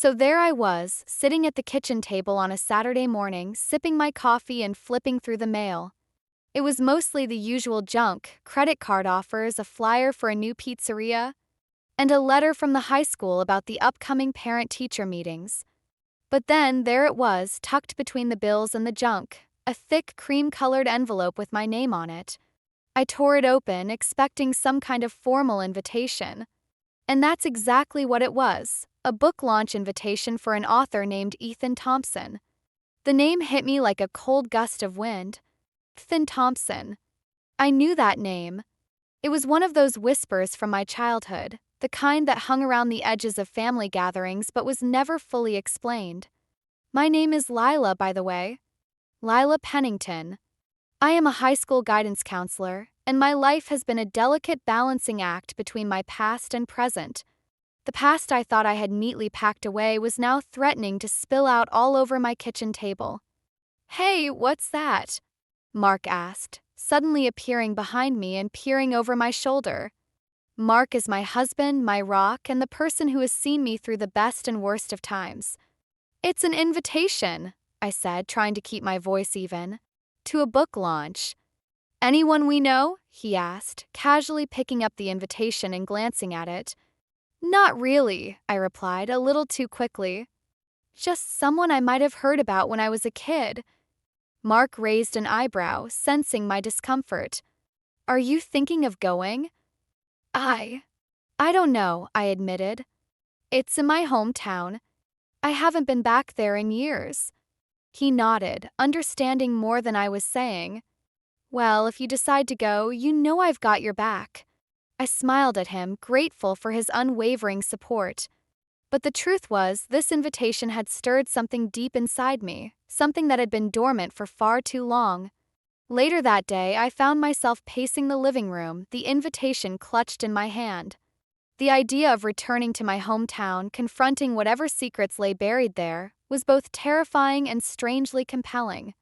So there I was, sitting at the kitchen table on a Saturday morning, sipping my coffee and flipping through the mail. It was mostly the usual junk: credit card offers, a flyer for a new pizzeria, and a letter from the high school about the upcoming parent-teacher meetings. But then there it was, tucked between the bills and the junk, a thick cream-colored envelope with my name on it. I tore it open, expecting some kind of formal invitation. And that's exactly what it was: a book launch invitation for an author named Ethan Thompson. The name hit me like a cold gust of wind. Ethan Thompson. I knew that name. It was one of those whispers from my childhood, the kind that hung around the edges of family gatherings but was never fully explained. My name is Lila, by the way. Lila Pennington. I am a high school guidance counselor, and my life has been a delicate balancing act between my past and present. The past I thought I had neatly packed away was now threatening to spill out all over my kitchen table. "Hey, what's that?" Mark asked, suddenly appearing behind me and peering over my shoulder. Mark is my husband, my rock, and the person who has seen me through the best and worst of times. "It's an invitation," I said, trying to keep my voice even. "To a book launch." "Anyone we know?" he asked, casually picking up the invitation and glancing at it. "Not really," I replied, a little too quickly. "Just someone I might have heard about when I was a kid." Mark raised an eyebrow, sensing my discomfort. "Are you thinking of going?" I don't know," I admitted. "It's in my hometown. I haven't been back there in years." He nodded, understanding more than I was saying. "Well, if you decide to go, you know I've got your back." I smiled at him, grateful for his unwavering support. But the truth was, this invitation had stirred something deep inside me, something that had been dormant for far too long. Later that day, I found myself pacing the living room, the invitation clutched in my hand. The idea of returning to my hometown, confronting whatever secrets lay buried there, was both terrifying and strangely compelling.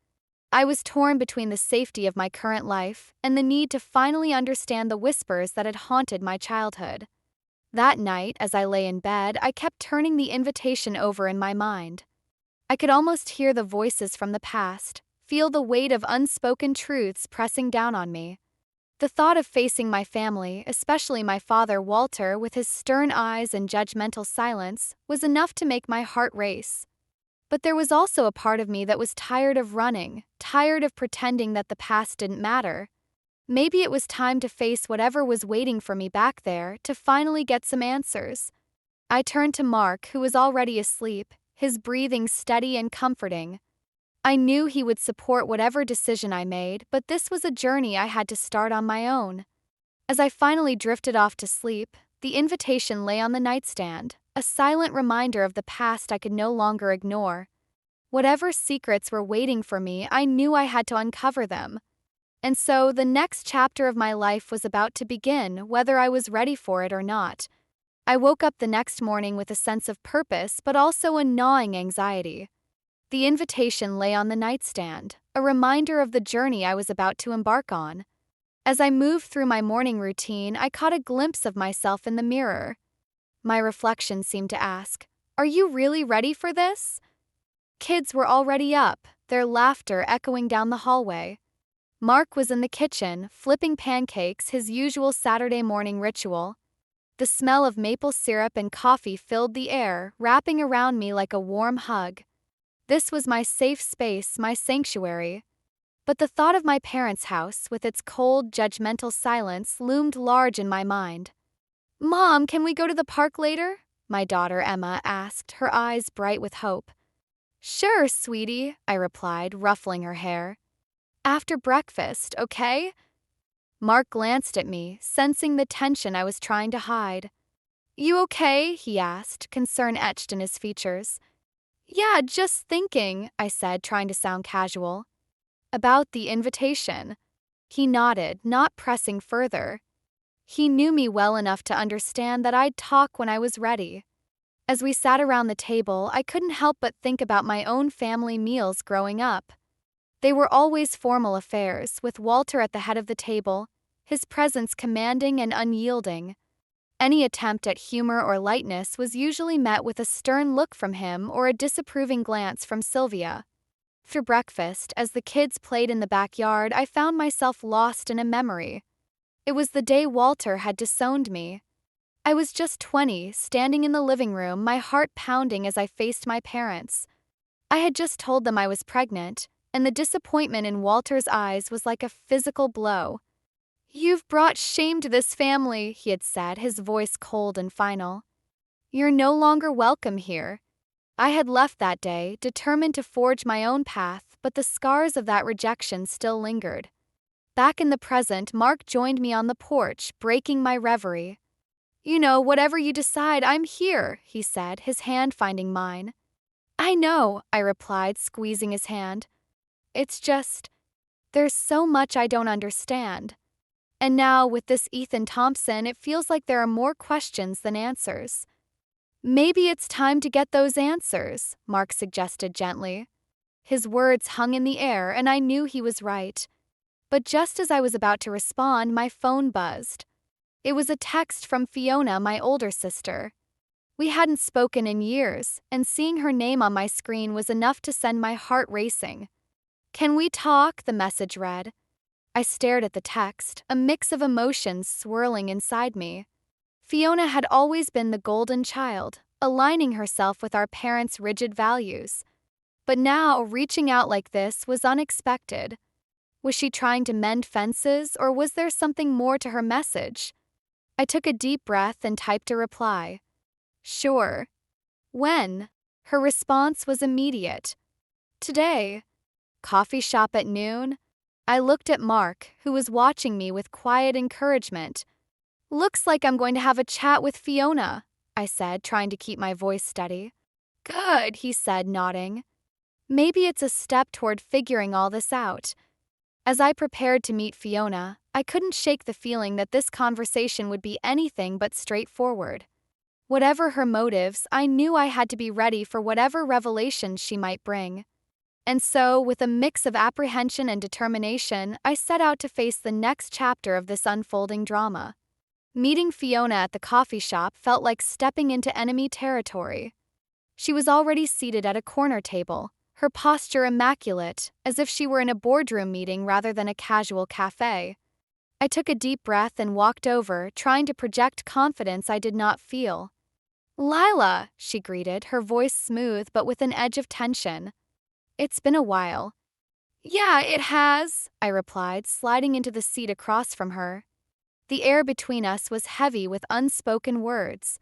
I was torn between the safety of my current life and the need to finally understand the whispers that had haunted my childhood. That night, as I lay in bed, I kept turning the invitation over in my mind. I could almost hear the voices from the past, feel the weight of unspoken truths pressing down on me. The thought of facing my family, especially my father Walter with his stern eyes and judgmental silence, was enough to make my heart race. But there was also a part of me that was tired of running, tired of pretending that the past didn't matter. Maybe it was time to face whatever was waiting for me back there, to finally get some answers. I turned to Mark, who was already asleep, his breathing steady and comforting. I knew he would support whatever decision I made, but this was a journey I had to start on my own. As I finally drifted off to sleep, the invitation lay on the nightstand, a silent reminder of the past I could no longer ignore. Whatever secrets were waiting for me, I knew I had to uncover them. And so the next chapter of my life was about to begin, whether I was ready for it or not. I woke up the next morning with a sense of purpose, but also a gnawing anxiety. The invitation lay on the nightstand, a reminder of the journey I was about to embark on. As I moved through my morning routine, I caught a glimpse of myself in the mirror. My reflection seemed to ask, "Are you really ready for this?" Kids were already up, their laughter echoing down the hallway. Mark was in the kitchen, flipping pancakes, his usual Saturday morning ritual. The smell of maple syrup and coffee filled the air, wrapping around me like a warm hug. This was my safe space, my sanctuary. But the thought of my parents' house, with its cold, judgmental silence, loomed large in my mind. "Mom, can we go to the park later?" my daughter Emma asked, her eyes bright with hope. "Sure, sweetie," I replied, ruffling her hair. "After breakfast, okay?" Mark glanced at me, sensing the tension I was trying to hide. "You okay?" he asked, concern etched in his features. "Yeah, just thinking," I said, trying to sound casual. "About the invitation." He nodded, not pressing further. He knew me well enough to understand that I'd talk when I was ready. As we sat around the table, I couldn't help but think about my own family meals growing up. They were always formal affairs, with Walter at the head of the table, his presence commanding and unyielding. Any attempt at humor or lightness was usually met with a stern look from him or a disapproving glance from Sylvia. For breakfast, as the kids played in the backyard, I found myself lost in a memory. It was the day Walter had disowned me. I was just 20, standing in the living room, my heart pounding as I faced my parents. I had just told them I was pregnant, and the disappointment in Walter's eyes was like a physical blow. "You've brought shame to this family," he had said, his voice cold and final. "You're no longer welcome here." I had left that day, determined to forge my own path, but the scars of that rejection still lingered. Back in the present, Mark joined me on the porch, breaking my reverie. "You know, whatever you decide, I'm here," he said, his hand finding mine. "I know," I replied, squeezing his hand. "It's just, there's so much I don't understand. And now, with this Ethan Thompson, it feels like there are more questions than answers." "Maybe it's time to get those answers," Mark suggested gently. His words hung in the air, and I knew he was right. But just as I was about to respond, my phone buzzed. It was a text from Fiona, my older sister. We hadn't spoken in years, and seeing her name on my screen was enough to send my heart racing. "Can we talk?" the message read. I stared at the text, a mix of emotions swirling inside me. Fiona had always been the golden child, aligning herself with our parents' rigid values. But now, reaching out like this was unexpected. Was she trying to mend fences, or was there something more to her message? I took a deep breath and typed a reply. "Sure." "When?" Her response was immediate. "Today." "Coffee shop at noon?" I looked at Mark, who was watching me with quiet encouragement. "Looks like I'm going to have a chat with Fiona," I said, trying to keep my voice steady. "Good," he said, nodding. Maybe it's a step toward figuring all this out. As I prepared to meet Fiona, I couldn't shake the feeling that this conversation would be anything but straightforward. Whatever her motives, I knew I had to be ready for whatever revelations she might bring. And so, with a mix of apprehension and determination, I set out to face the next chapter of this unfolding drama. Meeting Fiona at the coffee shop felt like stepping into enemy territory. She was already seated at a corner table, her posture immaculate, as if she were in a boardroom meeting rather than a casual cafe. I took a deep breath and walked over, trying to project confidence I did not feel. "Lila," she greeted, her voice smooth but with an edge of tension. "It's been a while." "Yeah, it has," I replied, sliding into the seat across from her. The air between us was heavy with unspoken words.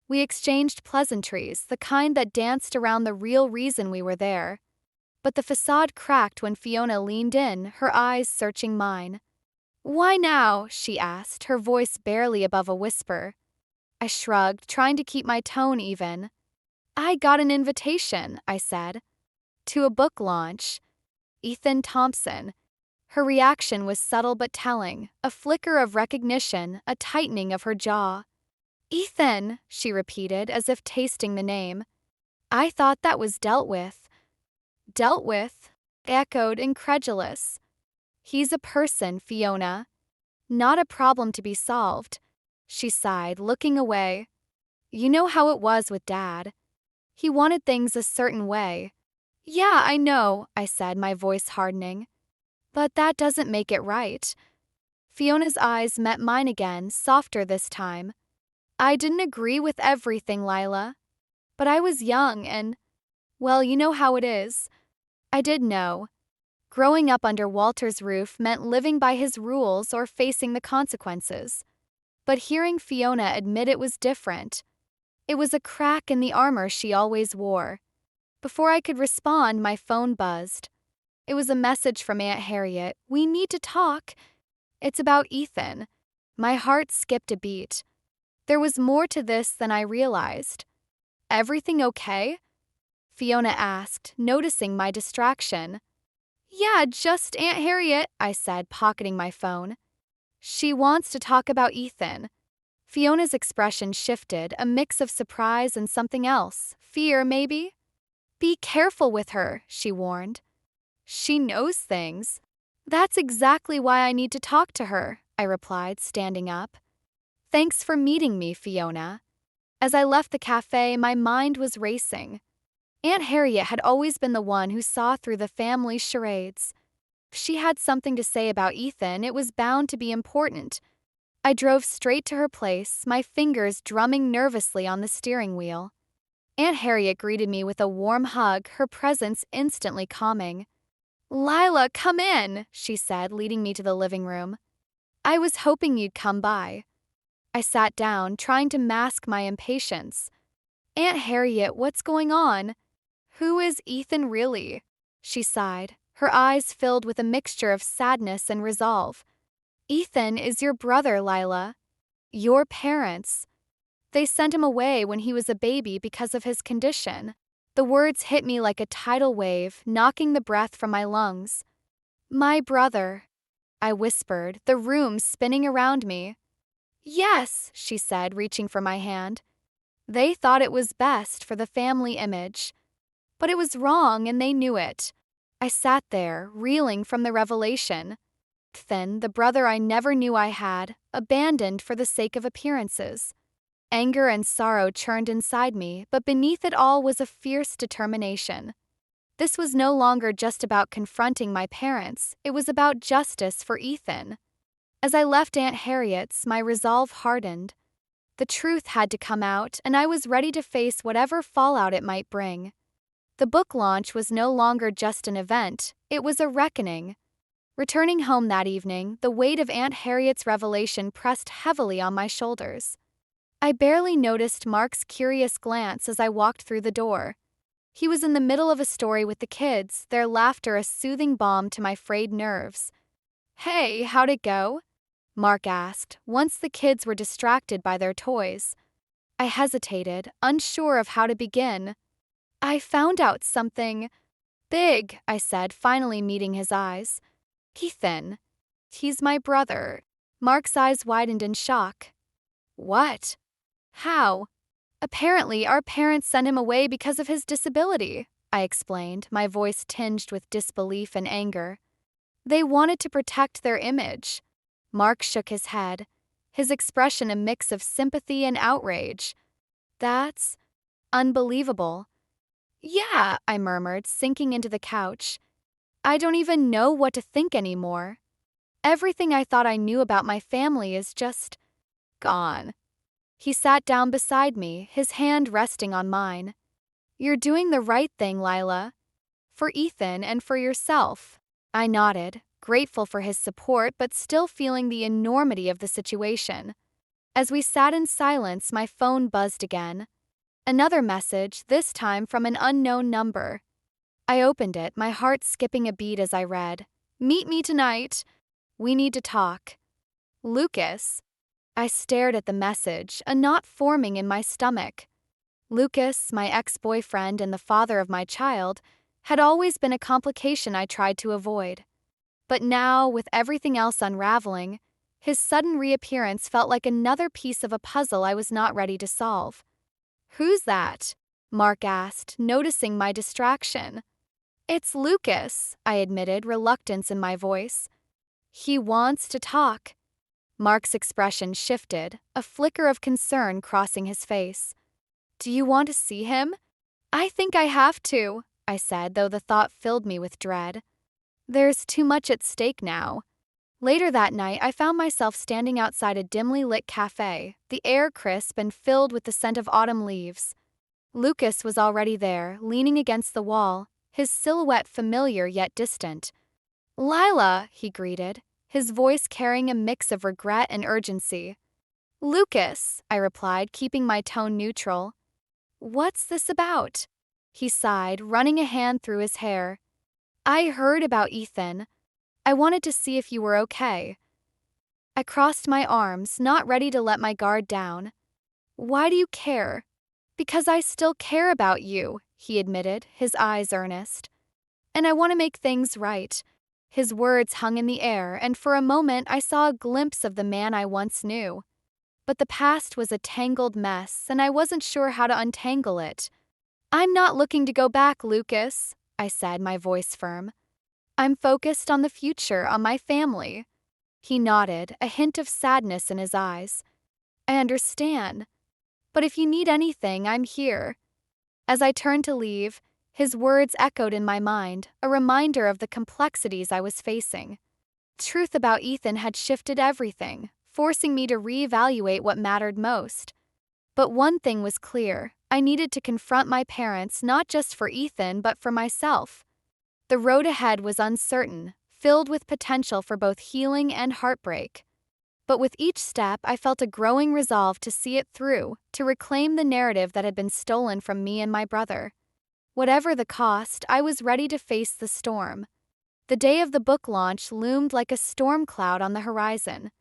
We exchanged pleasantries, the kind that danced around the real reason we were there. But the facade cracked when Fiona leaned in, her eyes searching mine. "Why now?" she asked, her voice barely above a whisper. I shrugged, trying to keep my tone even. "I got an invitation," I said. "To a book launch." "Ethan Thompson." Her reaction was subtle but telling, a flicker of recognition, a tightening of her jaw. "Ethan," she repeated, as if tasting the name. "I thought that was dealt with." "Dealt with?" echoed, incredulous. "He's a person, Fiona. Not a problem to be solved." She sighed, looking away. "You know how it was with Dad. He wanted things a certain way." "Yeah, I know," I said, my voice hardening. "But that doesn't make it right." Fiona's eyes met mine again, softer this time. "I didn't agree with everything, Lila. But I was young and, well, you know how it is." I did know. Growing up under Walter's roof meant living by his rules or facing the consequences. But hearing Fiona admit it was different. It was a crack in the armor she always wore. Before I could respond, my phone buzzed. It was a message from Aunt Harriet. "We need to talk." "It's about Ethan." My heart skipped a beat. There was more to this than I realized. "Everything okay?" Fiona asked, noticing my distraction. "Yeah, just Aunt Harriet," I said, pocketing my phone. "She wants to talk about Ethan." Fiona's expression shifted, a mix of surprise and something else. Fear, maybe? "Be careful with her," she warned. "She knows things." "That's exactly why I need to talk to her," I replied, standing up. Thanks for meeting me, Fiona. As I left the cafe, my mind was racing. Aunt Harriet had always been the one who saw through the family's charades. If she had something to say about Ethan, it was bound to be important. I drove straight to her place, my fingers drumming nervously on the steering wheel. Aunt Harriet greeted me with a warm hug, her presence instantly calming. "Lila, come in," she said, leading me to the living room. "I was hoping you'd come by." I sat down, trying to mask my impatience. "Aunt Harriet, what's going on? Who is Ethan really?" She sighed, her eyes filled with a mixture of sadness and resolve. "Ethan is your brother, Lila. Your parents. They sent him away when he was a baby because of his condition." The words hit me like a tidal wave, knocking the breath from my lungs. "My brother," I whispered, the room spinning around me. "Yes," she said, reaching for my hand. "They thought it was best for the family image. But it was wrong, and they knew it." I sat there, reeling from the revelation. Ethan, the brother I never knew I had, abandoned for the sake of appearances. Anger and sorrow churned inside me, but beneath it all was a fierce determination. This was no longer just about confronting my parents, it was about justice for Ethan. As I left Aunt Harriet's, my resolve hardened. The truth had to come out, and I was ready to face whatever fallout it might bring. The book launch was no longer just an event, it was a reckoning. Returning home that evening, the weight of Aunt Harriet's revelation pressed heavily on my shoulders. I barely noticed Mark's curious glance as I walked through the door. He was in the middle of a story with the kids, their laughter a soothing balm to my frayed nerves. "Hey, how'd it go?" Mark asked, once the kids were distracted by their toys. I hesitated, unsure of how to begin. "I found out something big," I said, finally meeting his eyes. "Ethan. He's my brother." Mark's eyes widened in shock. "What? How?" "Apparently, our parents sent him away because of his disability," I explained, my voice tinged with disbelief and anger. "They wanted to protect their image." Mark shook his head, his expression a mix of sympathy and outrage. "That's unbelievable." "Yeah," I murmured, sinking into the couch. "I don't even know what to think anymore. Everything I thought I knew about my family is just gone." He sat down beside me, his hand resting on mine. "You're doing the right thing, Lila. For Ethan and for yourself." I nodded, grateful for his support but still feeling the enormity of the situation. As we sat in silence, my phone buzzed again. Another message, this time from an unknown number. I opened it, my heart skipping a beat as I read. "Meet me tonight. We need to talk. Lucas." I stared at the message, a knot forming in my stomach. Lucas, my ex-boyfriend and the father of my child, had always been a complication I tried to avoid. But now, with everything else unraveling, his sudden reappearance felt like another piece of a puzzle I was not ready to solve. "Who's that?" Mark asked, noticing my distraction. "It's Lucas," I admitted, reluctance in my voice. "He wants to talk." Mark's expression shifted, a flicker of concern crossing his face. "Do you want to see him?" "I think I have to," I said, though the thought filled me with dread. There's too much at stake now. Later that night, I found myself standing outside a dimly lit cafe, the air crisp and filled with the scent of autumn leaves. Lucas was already there, leaning against the wall, his silhouette familiar yet distant. "Lila," he greeted, his voice carrying a mix of regret and urgency. "Lucas," I replied, keeping my tone neutral. "What's this about?" He sighed, running a hand through his hair. "I heard about Ethan. I wanted to see if you were okay." I crossed my arms, not ready to let my guard down. "Why do you care?" "Because I still care about you," he admitted, his eyes earnest. "And I want to make things right." His words hung in the air, and for a moment I saw a glimpse of the man I once knew. But the past was a tangled mess, and I wasn't sure how to untangle it. "I'm not looking to go back, Lucas," I said, my voice firm. "I'm focused on the future, on my family." He nodded, a hint of sadness in his eyes. I understand. But if you need anything, I'm here. As I turned to leave, his words echoed in my mind, a reminder of the complexities I was facing. Truth about Ethan had shifted everything, forcing me to reevaluate what mattered most. But one thing was clear: I needed to confront my parents not just for Ethan but for myself. The road ahead was uncertain, filled with potential for both healing and heartbreak. But with each step, I felt a growing resolve to see it through, to reclaim the narrative that had been stolen from me and my brother. Whatever the cost, I was ready to face the storm. The day of the book launch loomed like a storm cloud on the horizon.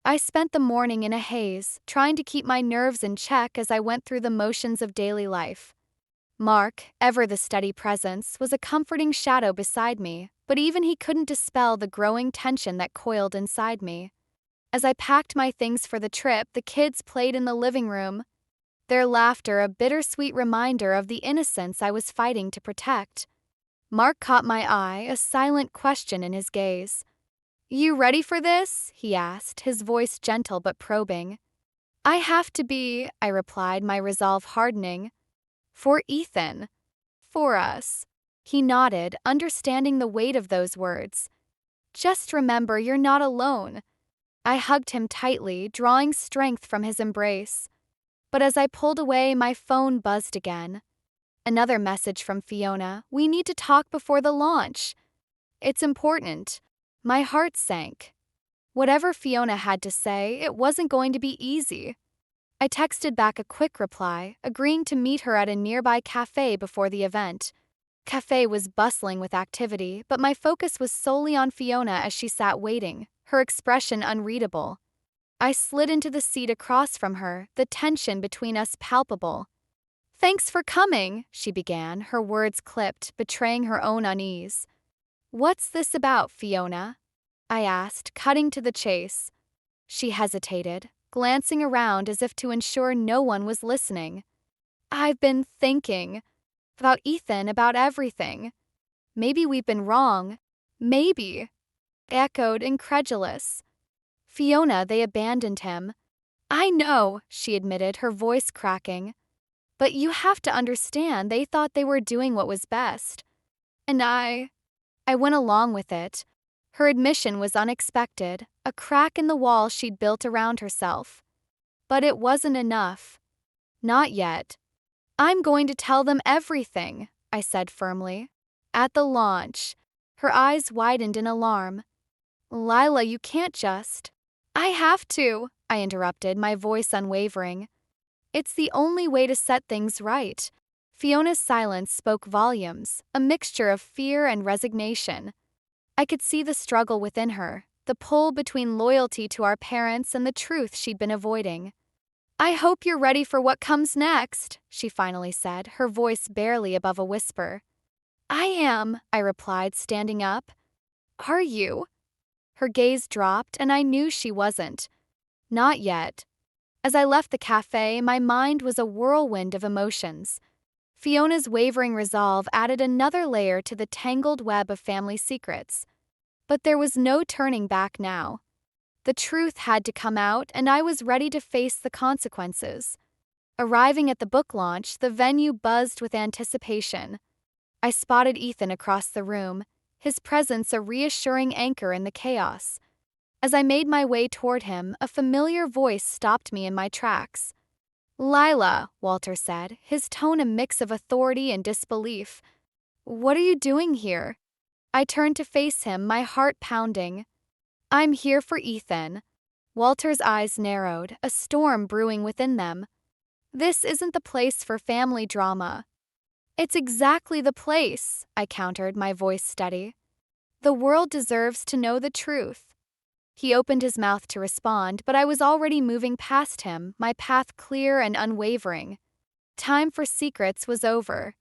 I spent the morning in a haze, trying to keep my nerves in check as I went through the motions of daily life. Mark, ever the steady presence, was a comforting shadow beside me, but even he couldn't dispel the growing tension that coiled inside me. As I packed my things for the trip, the kids played in the living room, their laughter a bittersweet reminder of the innocence I was fighting to protect. Mark caught my eye, a silent question in his gaze. "You ready for this?" he asked, his voice gentle but probing. "I have to be," I replied, my resolve hardening. "For Ethan. For us." He nodded, understanding the weight of those words. "Just remember, you're not alone." I hugged him tightly, drawing strength from his embrace. But as I pulled away, my phone buzzed again. Another message from Fiona: "We need to talk before the launch." "It's important." My heart sank. Whatever Fiona had to say, it wasn't going to be easy. I texted back a quick reply, agreeing to meet her at a nearby cafe before the event. Cafe was bustling with activity, but my focus was solely on Fiona as she sat waiting, her expression unreadable. I slid into the seat across from her, the tension between us palpable. "Thanks for coming," she began, her words clipped, betraying her own unease. "What's this about, Fiona?" I asked, cutting to the chase. She hesitated, glancing around as if to ensure no one was listening. "I've been thinking about Ethan, about everything. Maybe we've been wrong. Maybe," echoed, incredulous. "Fiona, they abandoned him." "I know," she admitted, her voice cracking. "But you have to understand, they thought they were doing what was best. And I went along with it." Her admission was unexpected, a crack in the wall she'd built around herself. But it wasn't enough. Not yet. "I'm going to tell them everything," I said firmly. "At the launch." Her eyes widened in alarm. "Lila, you can't just—" "I have to," I interrupted, my voice unwavering. "It's the only way to set things right." Fiona's silence spoke volumes, a mixture of fear and resignation. I could see the struggle within her, the pull between loyalty to our parents and the truth she'd been avoiding. "I hope you're ready for what comes next," she finally said, her voice barely above a whisper. "I am," I replied, standing up. "Are you?" Her gaze dropped, and I knew she wasn't. Not yet. As I left the cafe, my mind was a whirlwind of emotions. Fiona's wavering resolve added another layer to the tangled web of family secrets. But there was no turning back now. The truth had to come out, and I was ready to face the consequences. Arriving at the book launch, the venue buzzed with anticipation. I spotted Ethan across the room, his presence a reassuring anchor in the chaos. As I made my way toward him, a familiar voice stopped me in my tracks. "Lila," Walter said, his tone a mix of authority and disbelief. "What are you doing here?" I turned to face him, my heart pounding. "I'm here for Ethan." Walter's eyes narrowed, a storm brewing within them. "This isn't the place for family drama." "It's exactly the place," I countered, my voice steady. "The world deserves to know the truth." He opened his mouth to respond, but I was already moving past him, my path clear and unwavering. Time for secrets was over.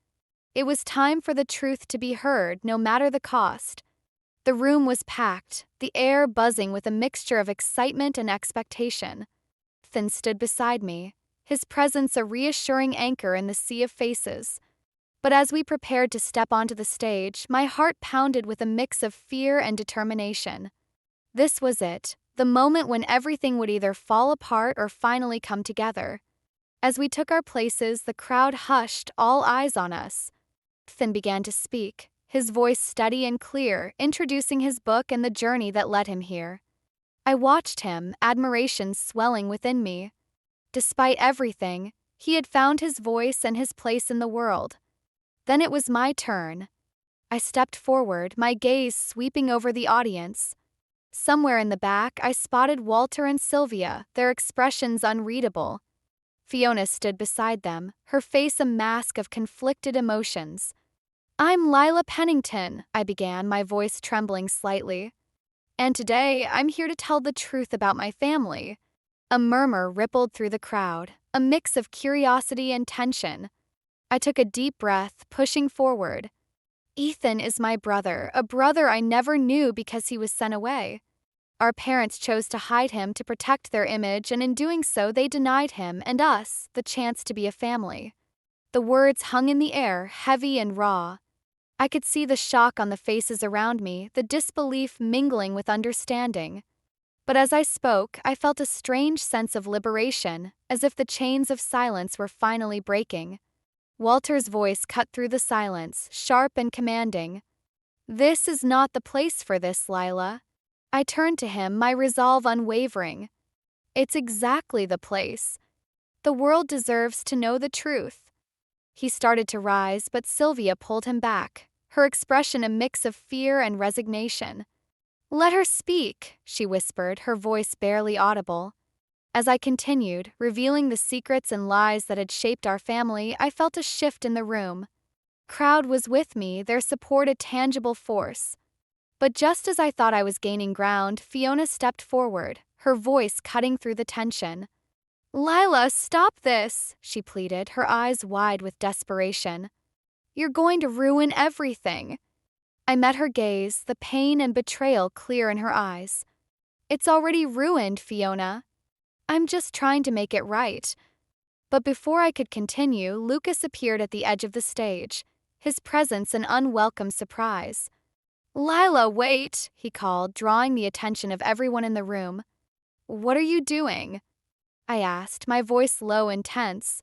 It was time for the truth to be heard, no matter the cost. The room was packed, the air buzzing with a mixture of excitement and expectation. Ethan stood beside me, his presence a reassuring anchor in the sea of faces. But as we prepared to step onto the stage, my heart pounded with a mix of fear and determination. This was it, the moment when everything would either fall apart or finally come together. As we took our places, the crowd hushed, all eyes on us. Ethan began to speak, his voice steady and clear, introducing his book and the journey that led him here. I watched him, admiration swelling within me. Despite everything, he had found his voice and his place in the world. Then it was my turn. I stepped forward, my gaze sweeping over the audience. Somewhere in the back, I spotted Walter and Sylvia, their expressions unreadable. Fiona stood beside them, her face a mask of conflicted emotions. "I'm Lila Pennington," I began, my voice trembling slightly. "And today, I'm here to tell the truth about my family." A murmur rippled through the crowd, a mix of curiosity and tension. I took a deep breath, pushing forward. "Ethan is my brother, a brother I never knew because he was sent away. Our parents chose to hide him to protect their image, and in doing so, they denied him and us the chance to be a family." The words hung in the air, heavy and raw. I could see the shock on the faces around me, the disbelief mingling with understanding. But as I spoke, I felt a strange sense of liberation, as if the chains of silence were finally breaking. Walter's voice cut through the silence, sharp and commanding. "This is not the place for this, Lila." I turned to him, my resolve unwavering. "It's exactly the place. The world deserves to know the truth." He started to rise, but Sylvia pulled him back, her expression a mix of fear and resignation. "Let her speak," she whispered, her voice barely audible. As I continued, revealing the secrets and lies that had shaped our family, I felt a shift in the room. Crowd was with me, their support a tangible force. But just as I thought I was gaining ground, Fiona stepped forward, her voice cutting through the tension. "Lila, stop this," she pleaded, her eyes wide with desperation. "You're going to ruin everything." I met her gaze, the pain and betrayal clear in her eyes. "It's already ruined, Fiona. I'm just trying to make it right." But before I could continue, Lucas appeared at the edge of the stage, his presence an unwelcome surprise. "Lila, wait," he called, drawing the attention of everyone in the room. "What are you doing?" I asked, my voice low and tense.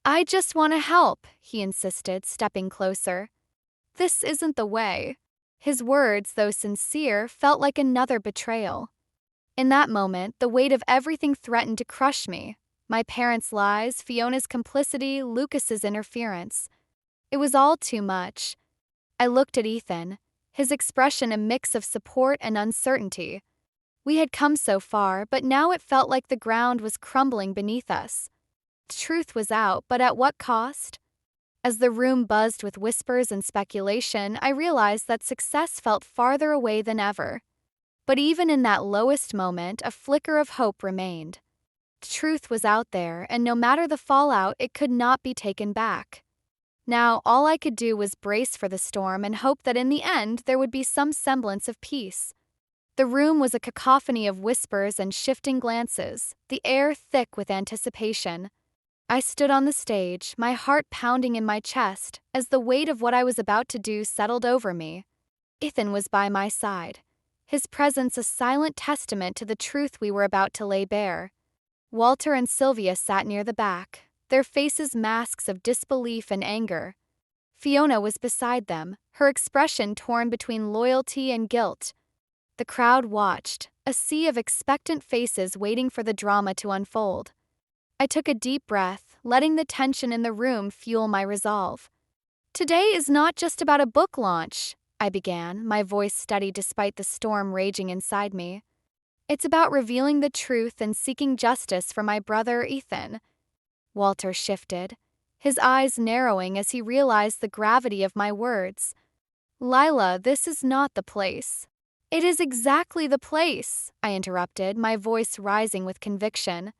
"I just want to help," he insisted, stepping closer. "This isn't the way." His words, though sincere, felt like another betrayal. In that moment, the weight of everything threatened to crush me. My parents' lies, Fiona's complicity, Lucas's interference. It was all too much. I looked at Ethan, his expression a mix of support and uncertainty. We had come so far, but now it felt like the ground was crumbling beneath us. Truth was out, but at what cost? As the room buzzed with whispers and speculation, I realized that success felt farther away than ever. But even in that lowest moment, a flicker of hope remained. Truth was out there, and no matter the fallout, it could not be taken back. Now, all I could do was brace for the storm and hope that in the end there would be some semblance of peace. The room was a cacophony of whispers and shifting glances, the air thick with anticipation. I stood on the stage, my heart pounding in my chest, as the weight of what I was about to do settled over me. Ethan was by my side, his presence a silent testament to the truth we were about to lay bare. Walter and Sylvia sat near the back, their faces masks of disbelief and anger. Fiona was beside them, her expression torn between loyalty and guilt. The crowd watched, a sea of expectant faces waiting for the drama to unfold. I took a deep breath, letting the tension in the room fuel my resolve. "Today is not just about a book launch," I began, my voice steady despite the storm raging inside me. "It's about revealing the truth and seeking justice for my brother, Ethan." Walter shifted, his eyes narrowing as he realized the gravity of my words. "Lila, this is not the place." "It is exactly the place," I interrupted, my voice rising with conviction.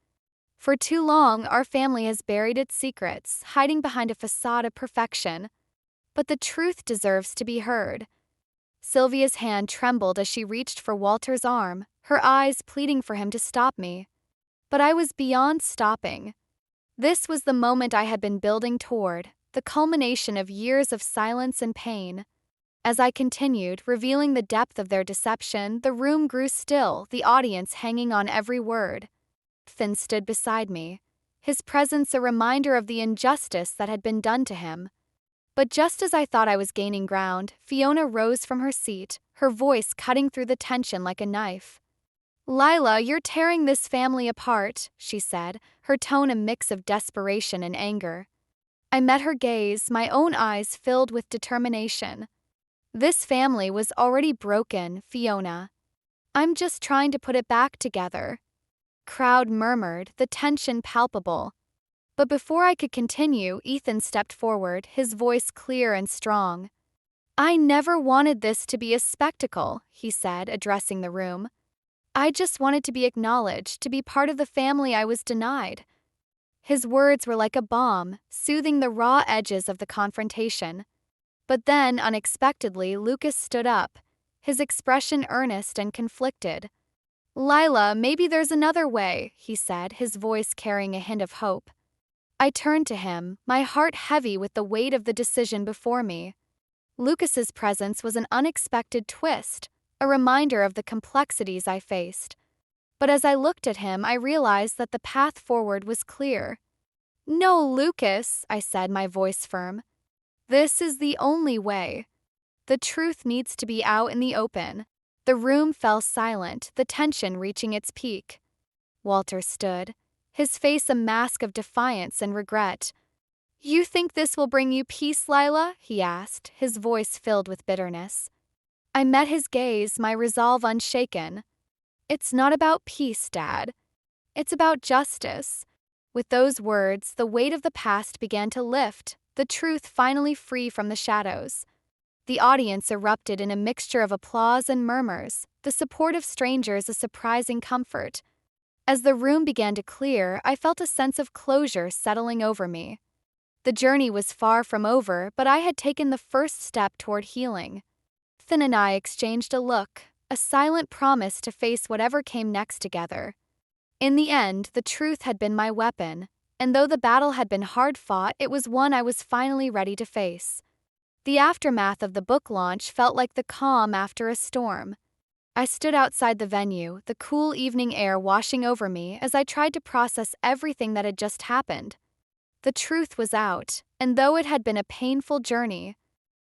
"For too long, our family has buried its secrets, hiding behind a facade of perfection. But the truth deserves to be heard." Sylvia's hand trembled as she reached for Walter's arm, her eyes pleading for him to stop me. But I was beyond stopping. This was the moment I had been building toward, the culmination of years of silence and pain. As I continued, revealing the depth of their deception, the room grew still, the audience hanging on every word. Ethan stood beside me, his presence a reminder of the injustice that had been done to him. But just as I thought I was gaining ground, Fiona rose from her seat, her voice cutting through the tension like a knife. "Lila, you're tearing this family apart," she said, her tone a mix of desperation and anger. I met her gaze, my own eyes filled with determination. This family was already broken, Fiona. I'm just trying to put it back together. Crowd murmured, the tension palpable. But before I could continue, Ethan stepped forward, his voice clear and strong. "I never wanted this to be a spectacle," he said, addressing the room. "I just wanted to be acknowledged, to be part of the family I was denied." His words were like a balm, soothing the raw edges of the confrontation. But then, unexpectedly, Lucas stood up, his expression earnest and conflicted. "Lila, maybe there's another way," he said, his voice carrying a hint of hope. I turned to him, my heart heavy with the weight of the decision before me. Lucas's presence was an unexpected twist, a reminder of the complexities I faced. But as I looked at him, I realized that the path forward was clear. "No, Lucas," I said, my voice firm. "This is the only way. The truth needs to be out in the open." The room fell silent, the tension reaching its peak. Walter stood, his face a mask of defiance and regret. "You think this will bring you peace, Lila?" he asked, his voice filled with bitterness. I met his gaze, my resolve unshaken. "It's not about peace, Dad. It's about justice." With those words, the weight of the past began to lift, the truth finally free from the shadows. The audience erupted in a mixture of applause and murmurs, the support of strangers a surprising comfort. As the room began to clear, I felt a sense of closure settling over me. The journey was far from over, but I had taken the first step toward healing. Ethan and I exchanged a look, a silent promise to face whatever came next together. In the end, the truth had been my weapon, and though the battle had been hard fought, it was one I was finally ready to face. The aftermath of the book launch felt like the calm after a storm. I stood outside the venue, the cool evening air washing over me as I tried to process everything that had just happened. The truth was out, and though it had been a painful journey,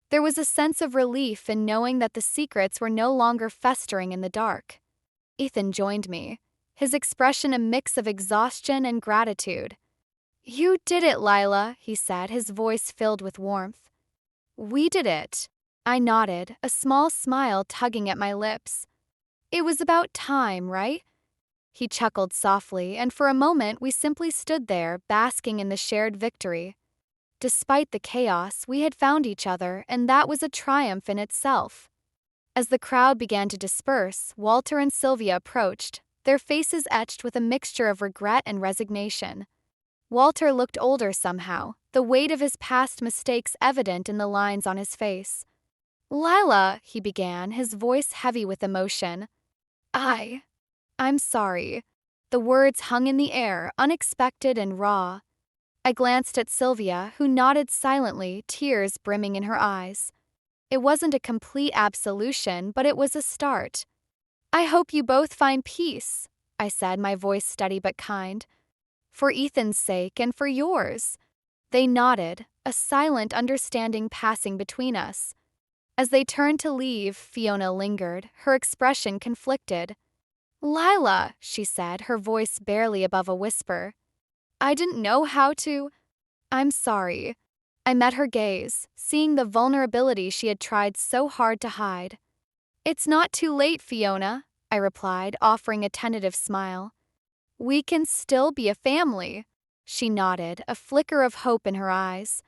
there was a sense of relief in knowing that the secrets were no longer festering in the dark. Ethan joined me, his expression a mix of exhaustion and gratitude. "You did it, Lila," he said, his voice filled with warmth. "We did it." I nodded, a small smile tugging at my lips. "It was about time, right?" He chuckled softly, and for a moment we simply stood there, basking in the shared victory. Despite the chaos, we had found each other, and that was a triumph in itself. As the crowd began to disperse, Walter and Sylvia approached, their faces etched with a mixture of regret and resignation. Walter looked older somehow, the weight of his past mistakes evident in the lines on his face. "Lila," he began, his voice heavy with emotion. I'm sorry." The words hung in the air, unexpected and raw. I glanced at Sylvia, who nodded silently, tears brimming in her eyes. It wasn't a complete absolution, but it was a start. "I hope you both find peace," I said, my voice steady but kind. "For Ethan's sake and for yours." They nodded, a silent understanding passing between us. As they turned to leave, Fiona lingered, her expression conflicted. "Lila," she said, her voice barely above a whisper. "I didn't know how to." "I'm sorry." I met her gaze, seeing the vulnerability she had tried so hard to hide. "It's not too late, Fiona," I replied, offering a tentative smile. "We can still be a family." She nodded, a flicker of hope in her eyes.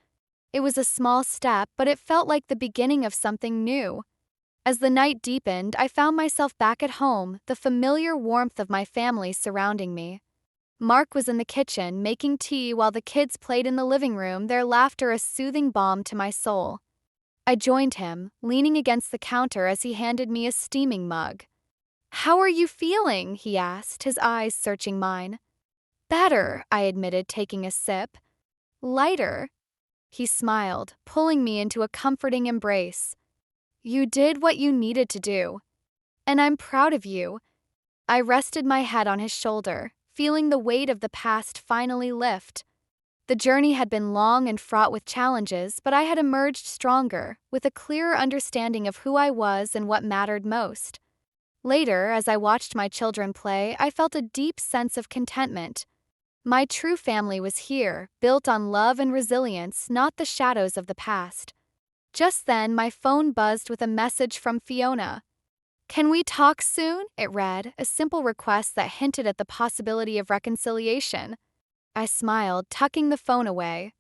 It was a small step, but it felt like the beginning of something new. As the night deepened, I found myself back at home, the familiar warmth of my family surrounding me. Mark was in the kitchen, making tea while the kids played in the living room, their laughter a soothing balm to my soul. I joined him, leaning against the counter as he handed me a steaming mug. "How are you feeling?" he asked, his eyes searching mine. "Better," I admitted, taking a sip. "Lighter." He smiled, pulling me into a comforting embrace. You did what you needed to do, and I'm proud of you. I rested my head on his shoulder, feeling the weight of the past finally lift. The journey had been long and fraught with challenges, but I had emerged stronger, with a clearer understanding of who I was and what mattered most. Later, as I watched my children play, I felt a deep sense of contentment. My true family was here, built on love and resilience, not the shadows of the past. Just then, my phone buzzed with a message from Fiona. "Can we talk soon?" it read, a simple request that hinted at the possibility of reconciliation. I smiled, tucking the phone away.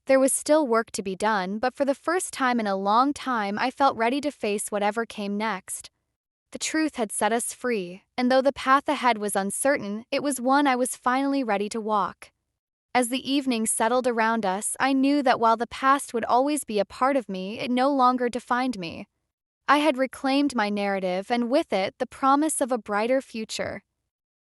There was still work to be done, but for the first time in a long time, I felt ready to face whatever came next. The truth had set us free, and though the path ahead was uncertain, it was one I was finally ready to walk. As the evening settled around us, I knew that while the past would always be a part of me, it no longer defined me. I had reclaimed my narrative, and with it, the promise of a brighter future.